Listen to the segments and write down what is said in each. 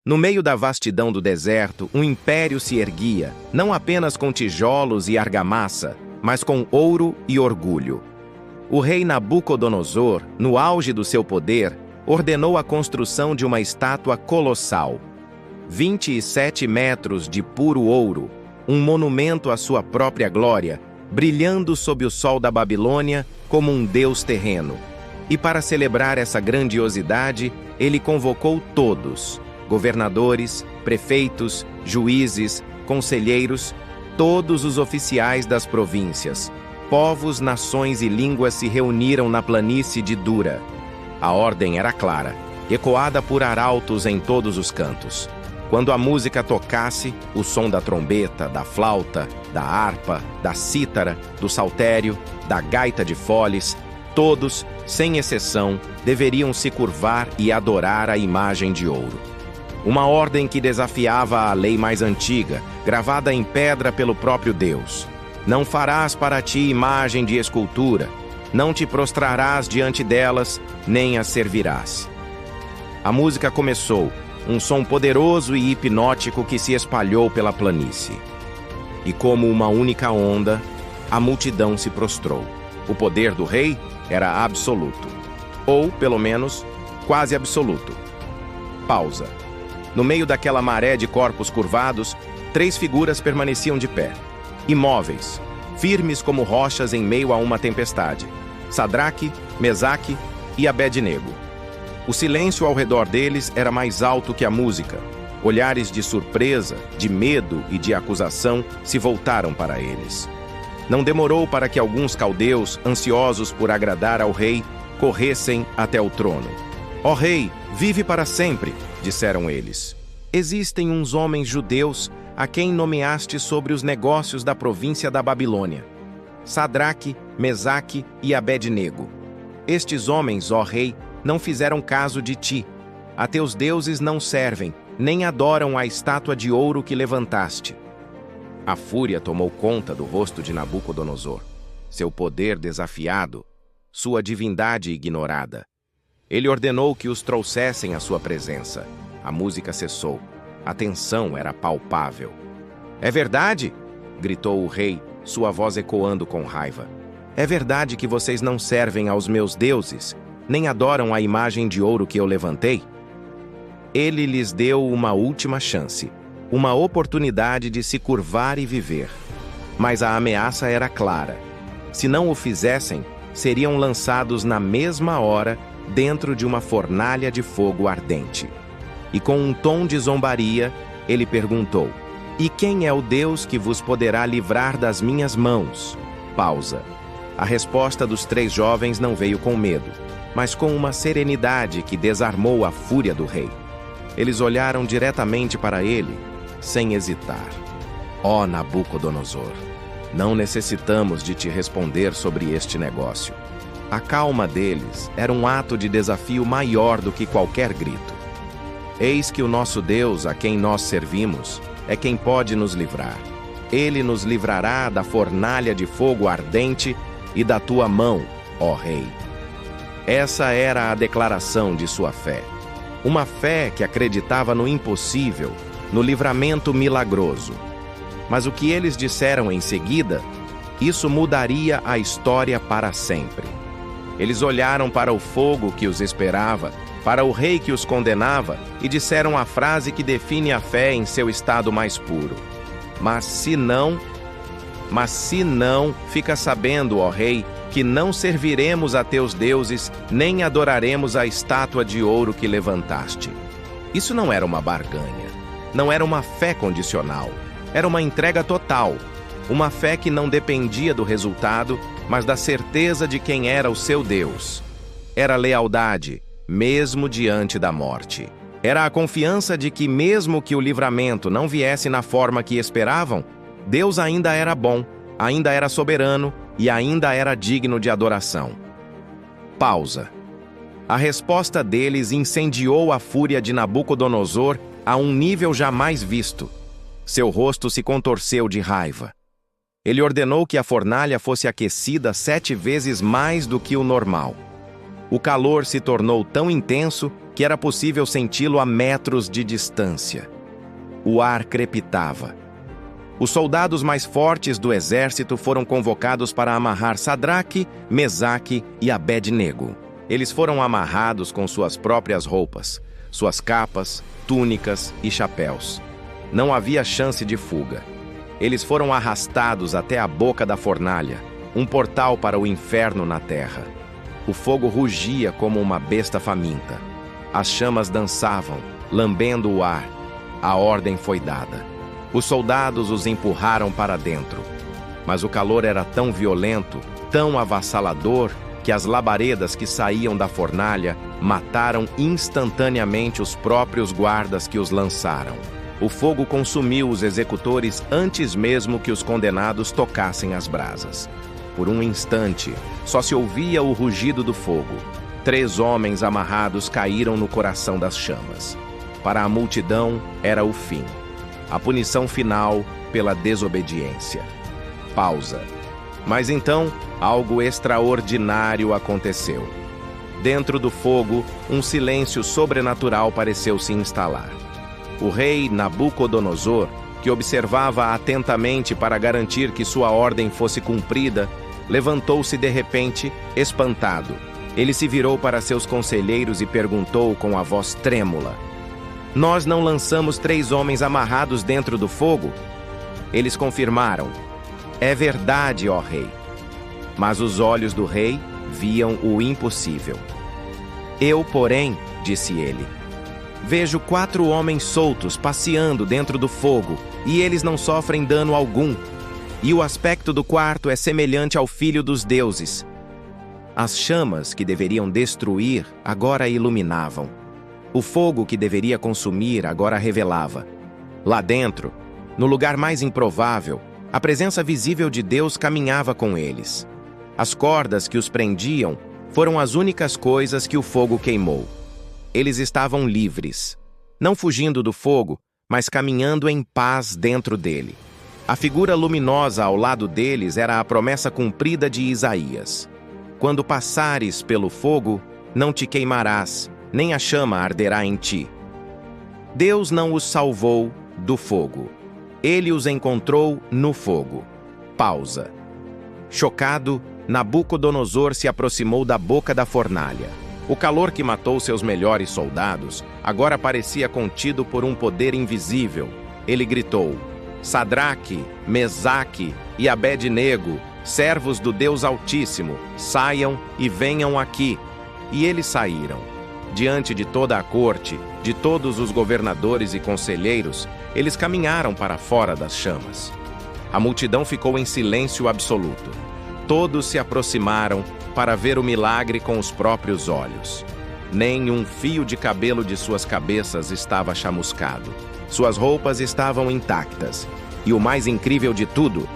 No meio da vastidão do deserto, um império se erguia, não apenas com tijolos e argamassa, mas com ouro e orgulho. O rei Nabucodonosor, no auge do seu poder, ordenou a construção de uma estátua colossal. 27 metros de puro ouro, um monumento à sua própria glória, brilhando sob o sol da Babilônia como um deus terreno. E para celebrar essa grandiosidade, ele convocou todos, governadores, prefeitos, juízes, conselheiros, todos os oficiais das províncias. Povos, nações e línguas se reuniram na planície de Dura. A ordem era clara, ecoada por arautos em todos os cantos. Quando a música tocasse, o som da trombeta, da flauta, da harpa, da cítara, do saltério, da gaita de foles, todos, sem exceção, deveriam se curvar e adorar a imagem de ouro. Uma ordem que desafiava a lei mais antiga, gravada em pedra pelo próprio Deus. Não farás para ti imagem de escultura, não te prostrarás diante delas, nem as servirás. A música começou, um som poderoso e hipnótico que se espalhou pela planície. E como uma única onda, a multidão se prostrou. O poder do rei era absoluto, ou, pelo menos, quase absoluto. Pausa. No meio daquela maré de corpos curvados, 3 figuras permaneciam de pé, imóveis, firmes como rochas em meio a uma tempestade: Sadraque, Mesaque e Abednego. O silêncio ao redor deles era mais alto que a música. Olhares de surpresa, de medo e de acusação se voltaram para eles. Não demorou para que alguns caldeus, ansiosos por agradar ao rei, corressem até o trono. «Ó rei, vive para sempre», disseram eles. «Existem uns homens judeus a quem nomeaste sobre os negócios da província da Babilônia: Sadraque, Mesaque e Abednego. Estes homens, ó rei, não fizeram caso de ti. A teus deuses não servem, nem adoram a estátua de ouro que levantaste». A fúria tomou conta do rosto de Nabucodonosor. Seu poder desafiado, sua divindade ignorada. Ele ordenou que os trouxessem à sua presença. A música cessou. A tensão era palpável. «É verdade?» gritou o rei, sua voz ecoando com raiva. «É verdade que vocês não servem aos meus deuses, nem adoram a imagem de ouro que eu levantei?» Ele lhes deu uma última chance, uma oportunidade de se curvar e viver. Mas a ameaça era clara. Se não o fizessem, seriam lançados na mesma hora dentro de uma fornalha de fogo ardente. E com um tom de zombaria, ele perguntou: «E quem é o Deus que vos poderá livrar das minhas mãos?» Pausa. A resposta dos 3 jovens não veio com medo, mas com uma serenidade que desarmou a fúria do rei. Eles olharam diretamente para ele, sem hesitar. «Ó Nabucodonosor, não necessitamos de te responder sobre este negócio». A calma deles era um ato de desafio maior do que qualquer grito. «Eis que o nosso Deus, a quem nós servimos, é quem pode nos livrar. Ele nos livrará da fornalha de fogo ardente e da tua mão, ó rei». Essa era a declaração de sua fé. Uma fé que acreditava no impossível, no livramento milagroso. Mas o que eles disseram em seguida, isso mudaria a história para sempre. Eles olharam para o fogo que os esperava, para o rei que os condenava, e disseram a frase que define a fé em seu estado mais puro: Mas se não, fica sabendo, ó rei, que não serviremos a teus deuses, nem adoraremos a estátua de ouro que levantaste». Isso não era uma barganha, não era uma fé condicional, era uma entrega total, uma fé que não dependia do resultado, mas da certeza de quem era o seu Deus. Era lealdade, mesmo diante da morte. Era a confiança de que, mesmo que o livramento não viesse na forma que esperavam, Deus ainda era bom, ainda era soberano e ainda era digno de adoração. Pausa. A resposta deles incendiou a fúria de Nabucodonosor a um nível jamais visto. Seu rosto se contorceu de raiva. Ele ordenou que a fornalha fosse aquecida 7 vezes mais do que o normal. O calor se tornou tão intenso que era possível senti-lo a metros de distância. O ar crepitava. Os soldados mais fortes do exército foram convocados para amarrar Sadraque, Mesaque e Abed-nego. Eles foram amarrados com suas próprias roupas, suas capas, túnicas e chapéus. Não havia chance de fuga. Eles foram arrastados até a boca da fornalha, um portal para o inferno na terra. O fogo rugia como uma besta faminta. As chamas dançavam, lambendo o ar. A ordem foi dada. Os soldados os empurraram para dentro. Mas o calor era tão violento, tão avassalador, que as labaredas que saíam da fornalha mataram instantaneamente os próprios guardas que os lançaram. O fogo consumiu os executores antes mesmo que os condenados tocassem as brasas. Por um instante, só se ouvia o rugido do fogo. 3 homens amarrados caíram no coração das chamas. Para a multidão, era o fim. A punição final pela desobediência. Pausa. Mas então, algo extraordinário aconteceu. Dentro do fogo, um silêncio sobrenatural pareceu se instalar. O rei Nabucodonosor, que observava atentamente para garantir que sua ordem fosse cumprida, levantou-se de repente, espantado. Ele se virou para seus conselheiros e perguntou com a voz trêmula: "Nós não lançamos 3 homens amarrados dentro do fogo?" Eles confirmaram: "É verdade, ó rei." Mas os olhos do rei viam o impossível. "Eu, porém," disse ele, "vejo 4 homens soltos passeando dentro do fogo, e eles não sofrem dano algum. E o aspecto do quarto é semelhante ao filho dos deuses." As chamas que deveriam destruir agora iluminavam. O fogo que deveria consumir agora revelava. Lá dentro, no lugar mais improvável, a presença visível de Deus caminhava com eles. As cordas que os prendiam foram as únicas coisas que o fogo queimou. Eles estavam livres, não fugindo do fogo, mas caminhando em paz dentro dele. A figura luminosa ao lado deles era a promessa cumprida de Isaías: "Quando passares pelo fogo, não te queimarás, nem a chama arderá em ti." Deus não os salvou do fogo. Ele os encontrou no fogo. Pausa. Chocado, Nabucodonosor se aproximou da boca da fornalha. O calor que matou seus melhores soldados agora parecia contido por um poder invisível. Ele gritou: "Sadraque, Mesaque e Abed-nego, servos do Deus Altíssimo, saiam e venham aqui." E eles saíram. Diante de toda a corte, de todos os governadores e conselheiros, eles caminharam para fora das chamas. A multidão ficou em silêncio absoluto. Todos se aproximaram para ver o milagre com os próprios olhos. Nem um fio de cabelo de suas cabeças estava chamuscado. Suas roupas estavam intactas. E o mais incrível de tudo,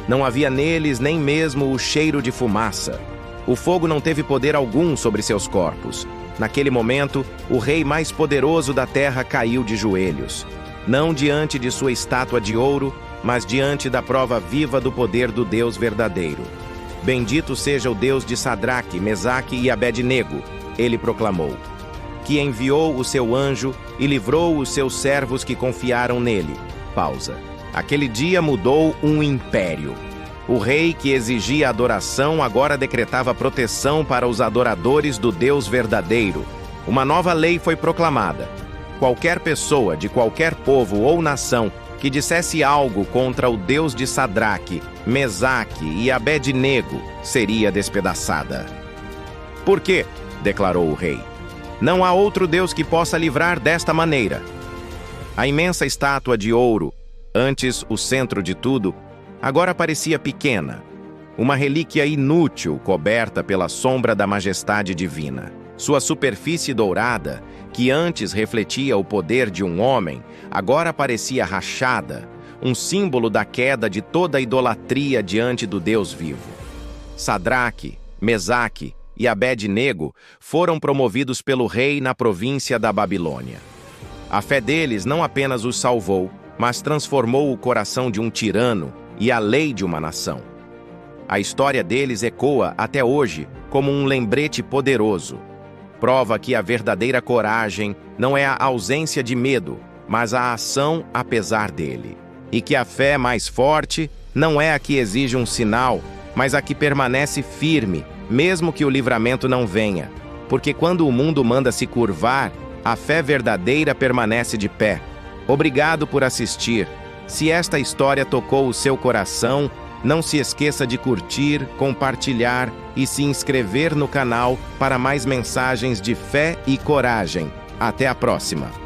não havia neles nem mesmo o cheiro de fumaça. O fogo não teve poder algum sobre seus corpos. Naquele momento, o rei mais poderoso da terra caiu de joelhos. Não diante de sua estátua de ouro, mas diante da prova viva do poder do Deus verdadeiro. "Bendito seja o Deus de Sadraque, Mesaque e Abed-nego," ele proclamou, "que enviou o seu anjo e livrou os seus servos que confiaram nele." Pausa. Aquele dia mudou um império. O rei que exigia adoração agora decretava proteção para os adoradores do Deus verdadeiro. Uma nova lei foi proclamada. Qualquer pessoa de qualquer povo ou nação que dissesse algo contra o Deus de Sadraque, Mesaque e Abed-nego seria despedaçada. "Por quê?" declarou o rei. "Não há outro Deus que possa livrar desta maneira." A imensa estátua de ouro, antes o centro de tudo, agora parecia pequena, uma relíquia inútil coberta pela sombra da majestade divina. Sua superfície dourada, que antes refletia o poder de um homem, agora parecia rachada, um símbolo da queda de toda a idolatria diante do Deus vivo. Sadraque, Mesaque e Abed-nego foram promovidos pelo rei na província da Babilônia. A fé deles não apenas os salvou, mas transformou o coração de um tirano e a lei de uma nação. A história deles ecoa até hoje como um lembrete poderoso. prova que a verdadeira coragem não é a ausência de medo, mas a ação apesar dele. E que a fé mais forte não é a que exige um sinal, mas a que permanece firme, mesmo que o livramento não venha. Porque quando o mundo manda se curvar, a fé verdadeira permanece de pé. Obrigado por assistir. Se esta história tocou o seu coração, não se esqueça de curtir, compartilhar e se inscrever no canal para mais mensagens de fé e coragem. Até a próxima!